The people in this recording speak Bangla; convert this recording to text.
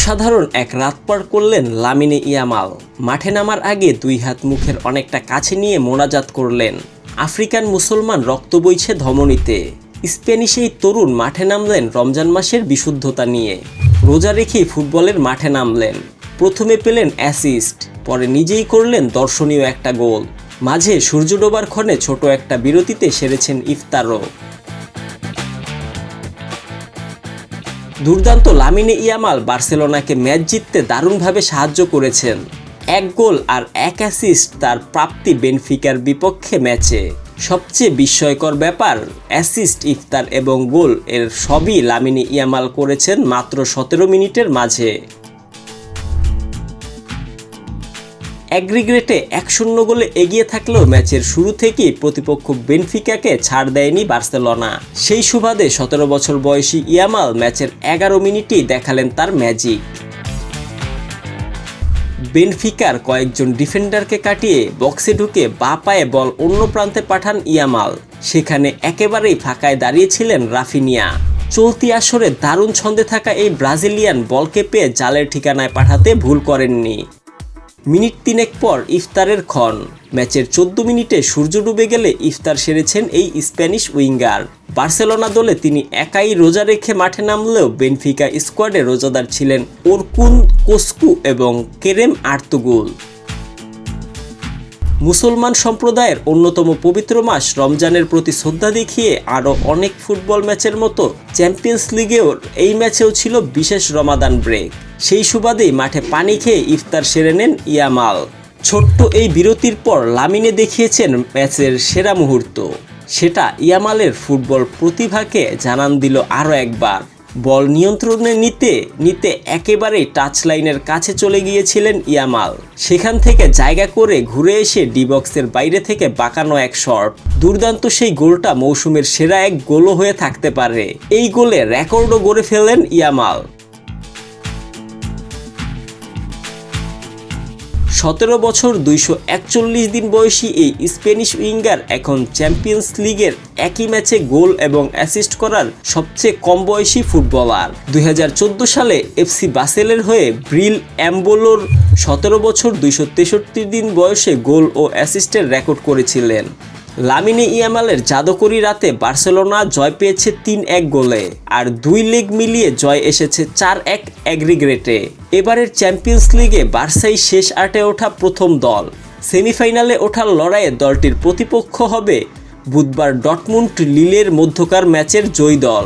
অসাধারণ এক রাত পার করলেন লামিনে ইয়ামাল। মাঠে নামার আগে দুই হাত মুখের অনেকটা কাছে নিয়ে মোনাজাত করলেন। আফ্রিকান মুসলমান রক্ত বইছে ধমনীতে। স্প্যানিশ এই তরুণ মাঠে নামলেন রমজান মাসের বিশুদ্ধতা নিয়ে। রোজা রেখেই ফুটবলের মাঠে নামলেন। প্রথমে পেলেন অ্যাসিস্ট, পরে নিজেই করলেন দর্শনীয় একটা গোল। মাঝে সূর্য ডোবার ক্ষণে ছোট একটা বিরতিতে সেরেছেন ইফতারও। দুর্দান্ত লামিনে ইয়ামাল বার্সেলোনাকে ম্যাচ জিততে দারুণভাবে সাহায্য করেছেন। এক গোল আর এক অ্যাসিস্ট তার প্রাপ্তি বেনফিকার বিপক্ষে ম্যাচে। সবচেয়ে বিস্ময়কর ব্যাপার, অ্যাসিস্ট, ইফতার এবং গোল এর সবই লামিনে ইয়ামাল করেছেন মাত্র 17 মিনিটের মাঝে। অ্যাগ্রিগেটে 1-0 গোলে এগিয়ে থাকলেও ম্যাচের শুরু থেকেই প্রতিপক্ষ বেনফিকাকে ছাড় দেয়নি বার্সেলোনা। সেই সুবাদে 17 বছর বয়সী ইয়ামাল ম্যাচের 11 মিনিটেই দেখালেন তার ম্যাজিক। বেনফিকার কয়েকজন ডিফেন্ডারকে কাটিয়ে বক্সে ঢুকে বাঁ পায়ে বল অন্য প্রান্তে পাঠান ইয়ামাল। সেখানে একেবারেই ফাঁকায় দাঁড়িয়েছিলেন রাফিনিয়া। চলতি আসরে দারুণ ছন্দে থাকা এই ব্রাজিলিয়ান বলকে পেয়ে জালের ঠিকানায় পাঠাতে ভুল করেননি। মিনিট 3 পর ইফতারের ক্ষণ। ম্যাচের 14 মিনিটে সূর্য ডুবে গেলে ইফতার সেরেছেন এই স্প্যানিশ উইঙ্গার। বার্সেলোনা দলে তিনি একাই রোজা রেখে মাঠে নামলেও বেনফিকা স্কোয়াডে রোজাদার ছিলেন ওরকুন কোস্কু এবং কেরেম আর্তুগুল। মুসলমান সম্প্রদায়ের অন্যতম পবিত্র মাস রমজানের প্রতি শ্রদ্ধা দেখিয়ে আরও অনেক ফুটবল ম্যাচের মতো চ্যাম্পিয়ন্স লিগেও এই ম্যাচেও ছিল বিশেষ রমাদান ব্রেক। সেই সুবাদেই মাঠে পানি খেয়ে ইফতার সেরে নেন ইয়ামাল। ছোট্ট এই বিরতির পর লামিনে দেখিয়েছেন ম্যাচের সেরা মুহূর্ত। সেটা ইয়ামালের ফুটবল প্রতিভাকে জানান দিল আরও একবার। বল নিয়ন্ত্রণে নিতে একেবারেই টাচ লাইনের কাছে চলে গিয়েছিলেন ইয়ামাল। সেখান থেকে জায়গা করে ঘুরে এসে ডি বক্সের বাইরে থেকে বাঁকানো এক শট। দুর্দান্ত সেই গোলটা মৌসুমের সেরা এক গোলও হয়ে থাকতে পারে। এই গোলে রেকর্ডও গড়ে ফেললেন ইয়ামাল। 17 বছর 241 দিন বয়সী এই স্প্যানিশ উইঙ্গার এখন চ্যাম্পিয়ন্স লিগের একই ম্যাচে গোল এবং অ্যাসিস্ট করার সবচেয়ে কম বয়সী ফুটবলার। 2014 সালে এফসি বাসেলের হয়ে ব্রিল অ্যাম্বোলোর 17 বছর 263 দিন বয়সে গোল ও অ্যাসিস্টের রেকর্ড করেছিলেন। লামিনে ইয়ামালের জাদুকরি রাতে বার্সেলোনা জয় পেয়েছে 3-1 গোলে, আর 2 লেগ মিলিয়ে জয় এসেছে 4-1 অ্যাগ্রিগেটে। এবারের চ্যাম্পিয়ন্স লিগে বার্সাই শেষ 8-এ ওঠা প্রথম দল। সেমিফাইনালে ওঠার লড়াইয়ে দলটির প্রতিপক্ষ হবে বুধবার ডর্টমুন্ড লিলের মধ্যকার ম্যাচের জয়ী দল।